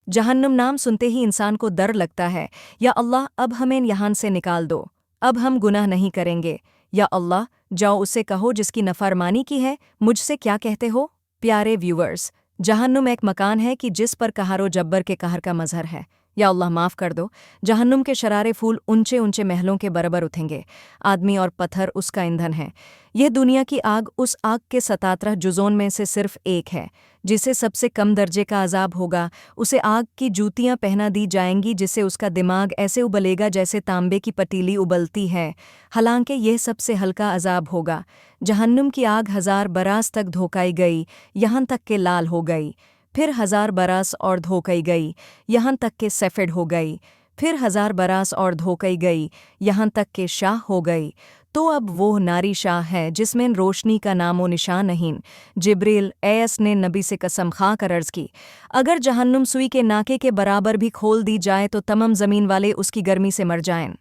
जहन्नुम नाम सुनते ही इंसान को डर लगता है, या अल्लाह अब हमें यहाँ से निकाल दो, अब हम गुनाह नहीं करेंगे। या अल्लाह, जाओ उससे कहो जिसकी नफरमानी की है, मुझसे क्या कहते हो। प्यारे व्यूअर्स, जहन्नुम एक मकान है कि जिस पर कहारो जब्बर के कहर का मजहर है। या अल्लाह माफ़ कर दो, जहन्नुम के शरारे फूल ऊंचे ऊंचे महलों के बराबर उठेंगे। आदमी और पत्थर उसका ईंधन है। यह दुनिया की आग उस आग के 77 जुज़ों में से सिर्फ एक है, जिसे सबसे कम दर्जे का अजाब होगा। उसे आग की जूतियां पहना दी जाएंगी, जिससे उसका दिमाग ऐसे उबलेगा जैसे तांबे की पतीली उबलती है। हालांकि यह सबसे हल्का अजाब होगा। जहन्नुम की आग 1000 बरस तक धोकाई गई, यहाँ तक के लाल हो गई। फिर 1000 बरस और धोकई गई, यहाँ तक के सफ़ेद हो गई। फिर 1000 बरस और धोकई गई, यहाँ तक के शाह हो गई। तो अब वो नारी शाह है जिसमें रोशनी का नामो निशान नहीं। जिब्रील एस ने नबी से कसम खा कर अर्ज़ की, अगर जहन्नुम सुई के नाके के बराबर भी खोल दी जाए तो तमाम ज़मीन वाले उसकी गर्मी से मर जाएं।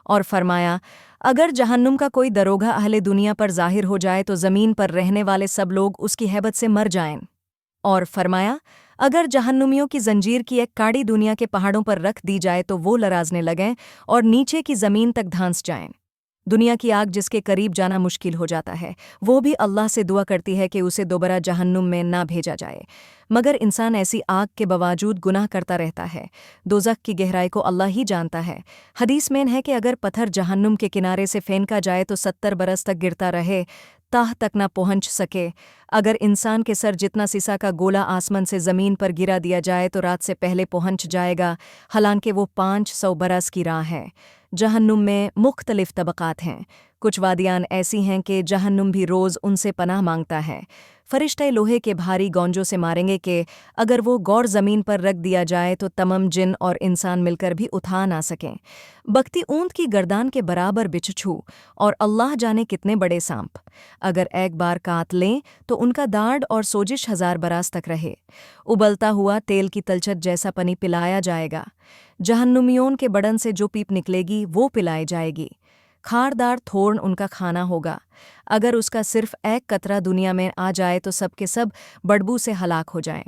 और फरमाया, अगर जहन्नुम का कोई दरोगा अहले दुनिया पर ज़ाहिर हो जाए तो ज़मीन पर रहने वाले सब लोग उसकी हैबत से मर जाएं। और फरमाया, अगर जहन्नुमियों की जंजीर की एक काड़ी दुनिया के पहाड़ों पर रख दी जाए तो वो लराजने लगें और नीचे की ज़मीन तक धांस जाएं। दुनिया की आग जिसके करीब जाना मुश्किल हो जाता है, वो भी अल्लाह से दुआ करती है कि उसे दोबारा जहन्नुम में ना भेजा जाए। मगर इंसान ऐसी आग के बावजूद गुनाह करता रहता है। दोज़ख की गहराई को अल्लाह ही जानता है। हदीस में है कि अगर पत्थर जहन्नुम के किनारे से फेंका जाए तो 70 बरस तक गिरता रहे, ताह तक न पहुंच सके। अगर इंसान के सर जितना सीसा का गोला आसमान से ज़मीन पर गिरा दिया जाए तो रात से पहले पहुंच जाएगा, हालांकि वो 500 बरस की राह है। जहन्नुम में मुख्तलिफ तबक़ात हैं। कुछ वादियान ऐसी हैं कि जहन्नुम भी रोज़ उनसे पनाह मांगता है। फरिश्ते लोहे के भारी गौंजों से मारेंगे कि अगर वो गौर ज़मीन पर रख दिया जाए तो तमाम जिन और इंसान मिलकर भी उठा ना सकें। बकती ऊंट की गर्दान के बराबर बिच्छू और अल्लाह जाने कितने बड़े सांप अगर एक बार काट लें तो उनका दाढ़ और सोजिश 1000 बरस तक रहे। उबलता हुआ तेल की तलछट जैसा पानी पिलाया जाएगा। जहन्नुमियों के बदन से जो पीप निकलेगी वो पिलाई जाएगी। खारदार थोर्न उनका खाना होगा। अगर उसका सिर्फ एक कतरा दुनिया में आ जाए तो सब के सब बदबू से हलाक हो जाएं।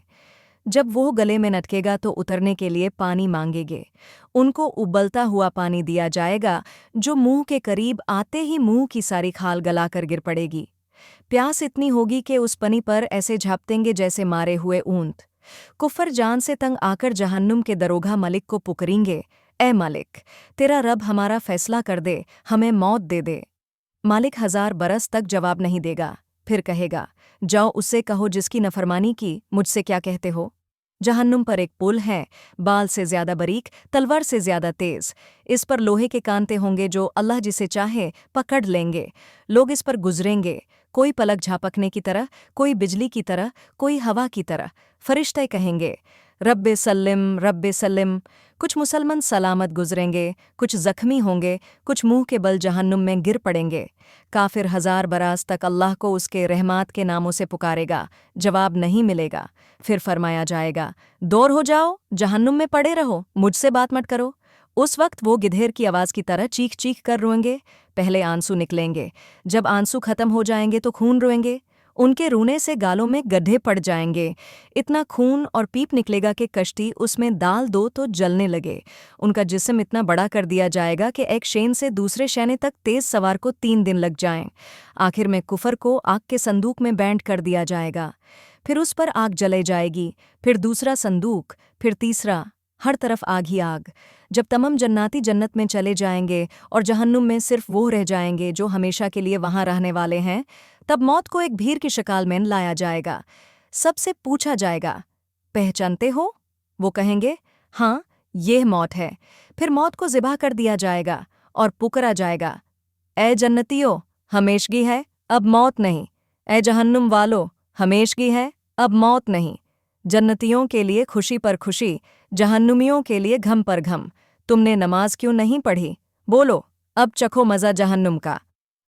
जब वो गले में नटकेगा तो उतरने के लिए पानी मांगेंगे। उनको उबलता हुआ पानी दिया जाएगा, जो मुंह के करीब आते ही मुंह की सारी खाल गलाकर गिर पड़ेगी। प्यास इतनी होगी कि उस पानी पर ऐसे झपटेंगे जैसे मारे हुए ऊंट। कुफर जान से तंग आकर जहन्नुम के दरोगा मलिक को पुकरेंगे, ए मालिक, तेरा रब हमारा फैसला कर दे, हमें मौत दे दे। मालिक 1000 बरस तक जवाब नहीं देगा। फिर कहेगा, जाओ उससे कहो जिसकी नफरमानी की, मुझसे क्या कहते हो। जहन्नुम पर एक पुल है, बाल से ज्यादा बारीक, तलवार से ज्यादा तेज। इस पर लोहे के कांटे होंगे जो अल्लाह जिसे चाहे पकड़ लेंगे। लोग इस पर गुजरेंगे, कोई पलक झपकने की तरह, कोई बिजली की तरह, कोई हवा की तरह। फरिश्ते कहेंगे, रब्बे सल्लिम, रब्बे सल्लिम। कुछ मुसलमान सलामत गुजरेंगे, कुछ जख्मी होंगे, कुछ मुंह के बल जहन्नुम में गिर पड़ेंगे। काफिर 1000 बरस तक अल्लाह को उसके रहमत के नामों से पुकारेगा, जवाब नहीं मिलेगा। फिर फरमाया जाएगा, दूर हो जाओ, जहन्नुम में पड़े रहो, मुझसे बात मत करो। उस वक्त वो गिधेर की आवाज़ की तरह चीख चीख कर रोएंगे। पहले आंसू निकलेंगे, जब आंसू खत्म हो जाएंगे तो खून रोएंगे। उनके रोने से गालों में गड्ढे पड़ जाएंगे। इतना खून और पीप निकलेगा कि कश्ती उसमें डाल दो तो जलने लगे। उनका जिस्म इतना बड़ा कर दिया जाएगा कि एक शेन से दूसरे शेने तक तेज सवार को 3 दिन लग जाएं। आखिर में कुफर को आग के संदूक में बैंड कर दिया जाएगा। फिर उस पर आग जले जाएगी, फिर दूसरा संदूक, फिर तीसरा, हर तरफ आग ही आग। जब तमाम जन्नाती जन्नत में चले जाएंगे और जहन्नुम में सिर्फ वो रह जाएंगे जो हमेशा के लिए वहां रहने वाले हैं, तब मौत को एक भीड़ की शक्ल में लाया जाएगा। सबसे पूछा जाएगा, पहचानते हो? वो कहेंगे, हाँ, ये मौत है। फिर मौत को ज़िबा कर दिया जाएगा और पुकारा जाएगा, ए जन्नतियों, हमेशगी है, अब मौत नहीं। ए जहन्नुम वालों, हमेशगी है, अब मौत नहीं। जन्नतियों के लिए खुशी पर खुशी, जहन्नुमियों के लिए घम पर घम। तुमने नमाज क्यों नहीं पढ़ी? बोलो, अब चखो मज़ा जहन्नुम का।